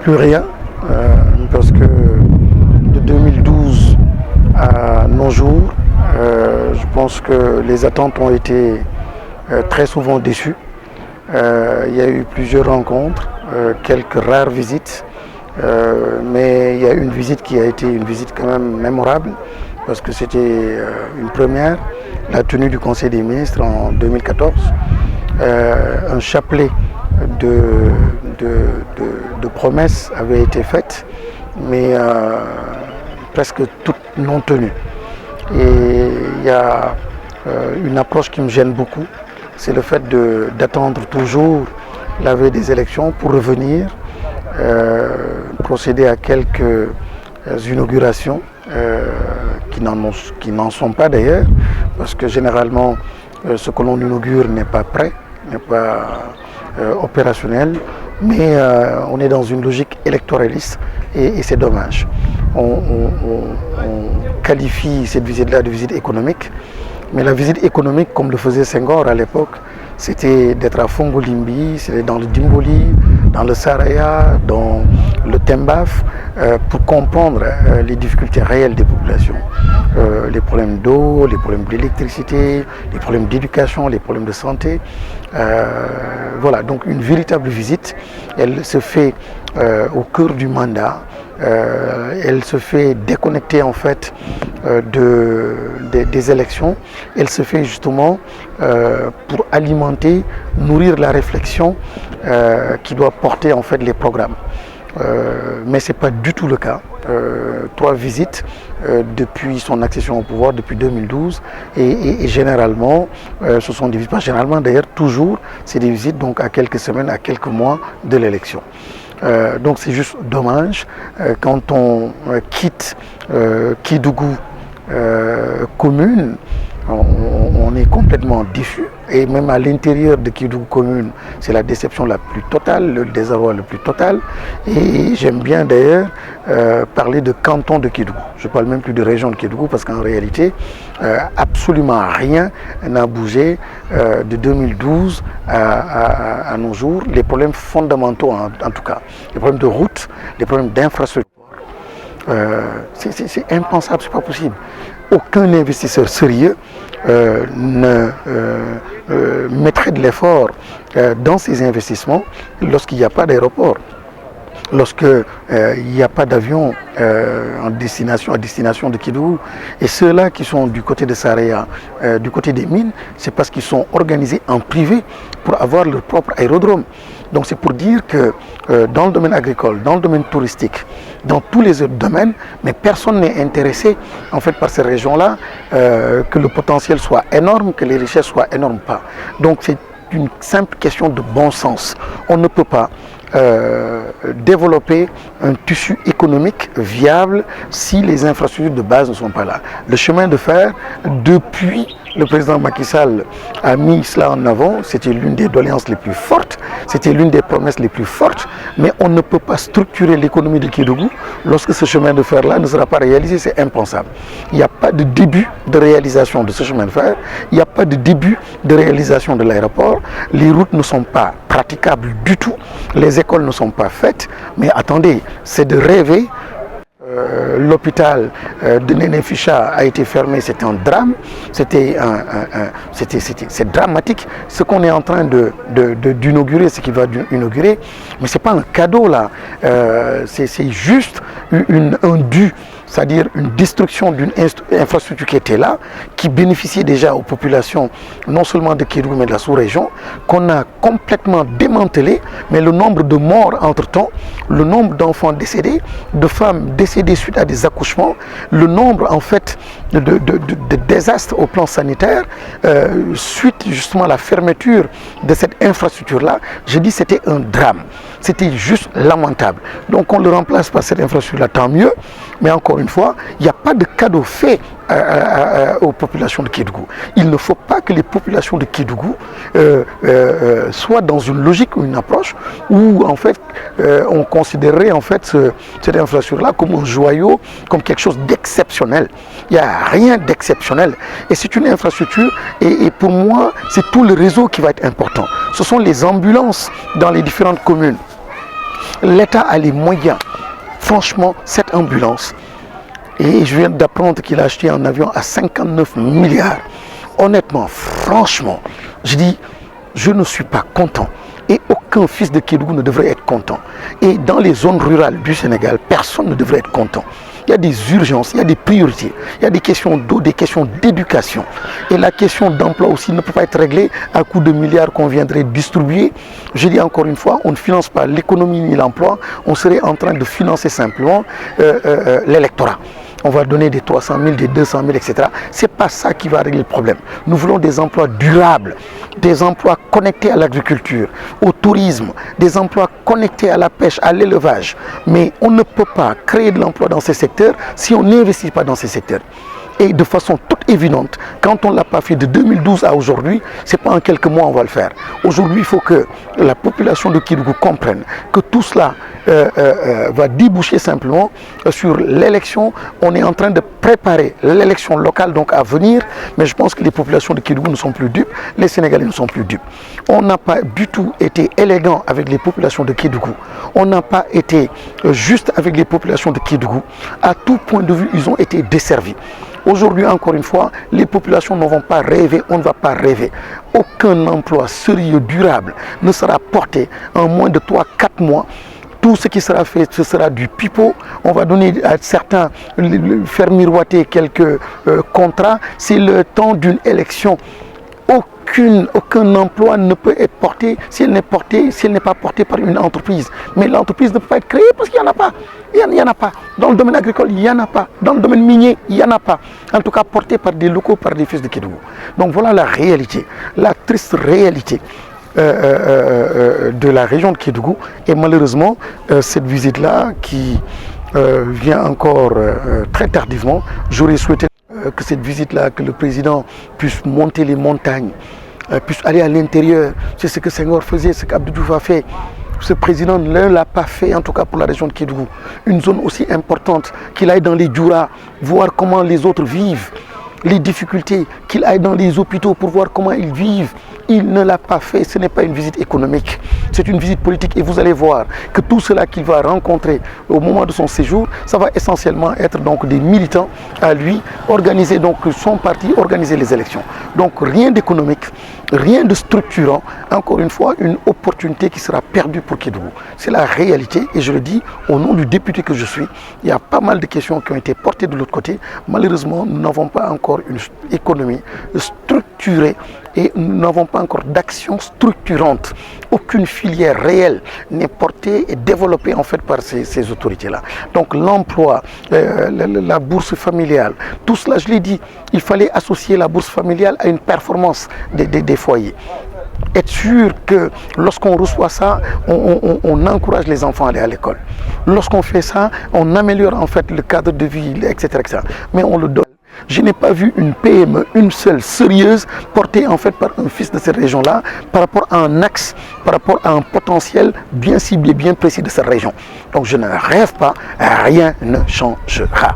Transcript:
plus rien, parce que de 2012 à nos jours, je pense que les attentes ont été très souvent déçues. Il y a eu plusieurs rencontres, quelques rares visites, mais il y a une visite qui a été une visite quand même mémorable, parce que c'était une première, la tenue du Conseil des ministres en 2014. Un chapelet de promesses avait été faite, mais presque toutes non tenues. Et il y a une approche qui me gêne beaucoup, c'est le fait d'attendre toujours la veille des élections pour revenir, procéder à quelques inaugurations qui n'en sont pas d'ailleurs, parce que généralement ce que l'on inaugure n'est pas prêt, n'est pas opérationnel, mais on est dans une logique électoraliste et c'est dommage. On qualifie cette visite-là de visite économique, mais la visite économique, comme le faisait Senghor à l'époque, c'était d'être à Fongolimbi, c'était dans le Dimboli, dans le Saraya, dans le Tembaf, pour comprendre les difficultés réelles des populations. Les problèmes d'eau, les problèmes d'électricité, les problèmes d'éducation, les problèmes de santé. Voilà, donc une véritable visite, elle se fait au cœur du mandat. Elle se fait déconnecter en fait des élections. Elle se fait justement pour alimenter, nourrir la réflexion qui doit porter en fait les programmes. Mais ce n'est pas du tout le cas. 3 visites depuis son accession au pouvoir, depuis 2012, et généralement, ce sont des visites, pas généralement d'ailleurs, toujours, c'est des visites donc à quelques semaines, à quelques mois de l'élection. Donc c'est juste dommage quand on quitte Kédougou commune, on est complètement déçu, et même à l'intérieur de Kédougou commune, c'est la déception la plus totale, le désarroi le plus total. Et j'aime bien d'ailleurs parler de canton de Kédougou. Je ne parle même plus de région de Kédougou, parce qu'en réalité, absolument rien n'a bougé de 2012 à nos jours. Les problèmes fondamentaux en tout cas, les problèmes de route, les problèmes d'infrastructure, c'est impensable, c'est pas possible. Aucun investisseur sérieux ne mettrait de l'effort dans ces investissements lorsqu'il n'y a pas d'aéroport, lorsqu'il n'y a pas d'avion à destination de Kédougou. Et ceux-là qui sont du côté de Saraya, du côté des mines, c'est parce qu'ils sont organisés en privé pour avoir leur propre aérodrome. Donc c'est pour dire que dans le domaine agricole, dans le domaine touristique, dans tous les autres domaines, mais personne n'est intéressé en fait par ces régions-là, que le potentiel soit énorme, que les richesses soient énormes pas. Donc c'est une simple question de bon sens. On ne peut pas développer un tissu économique viable si les infrastructures de base ne sont pas là. Le chemin de fer, depuis le président Macky Sall a mis cela en avant, c'était l'une des doléances les plus fortes, c'était l'une des promesses les plus fortes, mais on ne peut pas structurer l'économie de Kédougou lorsque ce chemin de fer-là ne sera pas réalisé, c'est impensable. Il n'y a pas de début de réalisation de ce chemin de fer, il n'y a pas de début de réalisation de l'aéroport, les routes ne sont pas praticables du tout, les écoles ne sont pas faites, mais attendez, c'est de rêver. L'hôpital de Néné Ficha a été fermé, c'est un drame, c'est dramatique. Ce qu'on est en train d'inaugurer, ce qui va inaugurer, mais ce n'est pas un cadeau là, c'est juste un dû, c'est-à-dire une destruction d'une infrastructure qui était là, qui bénéficiait déjà aux populations, non seulement de Kédougou, mais de la sous-région, qu'on a complètement démantelé, mais le nombre de morts entre-temps, le nombre d'enfants décédés, de femmes décédées suite à des accouchements, le nombre en fait de désastres au plan sanitaire, suite justement à la fermeture de cette infrastructure-là, je dis c'était un drame. C'était juste lamentable. Donc on le remplace par cette infrastructure-là, tant mieux, mais encore une fois, il n'y a pas de cadeau fait aux populations de Kédougou. Il ne faut pas que les populations de Kédougou soient dans une logique ou une approche où en fait on considérerait en fait cette infrastructure-là comme un joyau, comme quelque chose d'exceptionnel. Il n'y a rien d'exceptionnel. Et c'est une infrastructure et pour moi, c'est tout le réseau qui va être important. Ce sont les ambulances dans les différentes communes. l'État a les moyens. Franchement, cette ambulance, et je viens d'apprendre qu'il a acheté un avion à 59 milliards. Honnêtement, franchement, je dis, je ne suis pas content. Et aucun fils de Kédougou ne devrait être content. Et dans les zones rurales du Sénégal, personne ne devrait être content. Il y a des urgences, il y a des priorités, il y a des questions d'eau, des questions d'éducation. Et la question d'emploi aussi ne peut pas être réglée à coups de milliards qu'on viendrait distribuer. Je dis encore une fois, on ne finance pas l'économie ni l'emploi, on serait en train de financer simplement l'électorat. On va donner des 300 000, des 200 000, etc. Ce n'est pas ça qui va régler le problème. Nous voulons des emplois durables, des emplois connectés à l'agriculture, au tourisme, des emplois connectés à la pêche, à l'élevage. Mais on ne peut pas créer de l'emploi dans ces secteurs si on n'investit pas dans ces secteurs. Et de façon toute évidente, quand on ne l'a pas fait de 2012 à aujourd'hui, ce n'est pas en quelques mois on va le faire. Aujourd'hui, il faut que la population de Kédougou comprenne que tout cela va déboucher simplement sur l'élection. On est en train de préparer l'élection locale donc à venir, mais je pense que les populations de Kédougou ne sont plus dupes, les Sénégalais ne sont plus dupes. On n'a pas du tout été élégant avec les populations de Kédougou. On n'a pas été juste avec les populations de Kédougou. À tout point de vue, ils ont été desservis. Aujourd'hui, encore une fois, les populations ne vont pas rêver, on ne va pas rêver. Aucun emploi sérieux, durable, ne sera porté en moins de 3-4 mois. Tout ce qui sera fait, ce sera du pipeau. On va donner à certains, faire miroiter quelques contrats. C'est le temps d'une élection. Aucun emploi ne peut être porté si elle n'est pas portée par une entreprise. Mais l'entreprise ne peut pas être créée parce qu'il n'y en a pas. Il n'y en a pas. Dans le domaine agricole, il n'y en a pas. Dans le domaine minier, il n'y en a pas. En tout cas, porté par des locaux, par des fils de Kédougou. Donc voilà la réalité, la triste réalité de la région de Kédougou. Et malheureusement, cette visite-là qui vient encore très tardivement, j'aurais souhaité que cette visite-là, que le président puisse monter les montagnes, puisse aller à l'intérieur. C'est ce que Senghor faisait, ce qu'Abdou Diouf a fait. Ce président ne l'a pas fait, en tout cas pour la région de Kédougou. Une zone aussi importante, qu'il aille dans les Djoura, voir comment les autres vivent, les difficultés, qu'il aille dans les hôpitaux pour voir comment ils vivent. Il ne l'a pas fait, ce n'est pas une visite économique, c'est une visite politique et vous allez voir que tout cela qu'il va rencontrer au moment de son séjour, ça va essentiellement être donc des militants à lui, organiser donc son parti, organiser les élections. Donc rien d'économique, rien de structurant, encore une fois une opportunité qui sera perdue pour Kédougou. C'est la réalité et je le dis au nom du député que je suis, il y a pas mal de questions qui ont été portées de l'autre côté. Malheureusement, nous n'avons pas encore une économie structurée et nous n'avons pas encore d'action structurante. Aucune filière réelle n'est portée et développée en fait par ces autorités-là. Donc l'emploi, la bourse familiale, tout cela, je l'ai dit, il fallait associer la bourse familiale à une performance des foyers. Être sûr que lorsqu'on reçoit ça, on encourage les enfants à aller à l'école. Lorsqu'on fait ça, on améliore en fait le cadre de vie, etc. etc. Mais on le donne. Je n'ai pas vu une PME, une seule, sérieuse, portée en fait par un fils de cette région-là, par rapport à un axe, par rapport à un potentiel bien ciblé, bien précis de cette région. Donc je ne rêve pas, rien ne changera.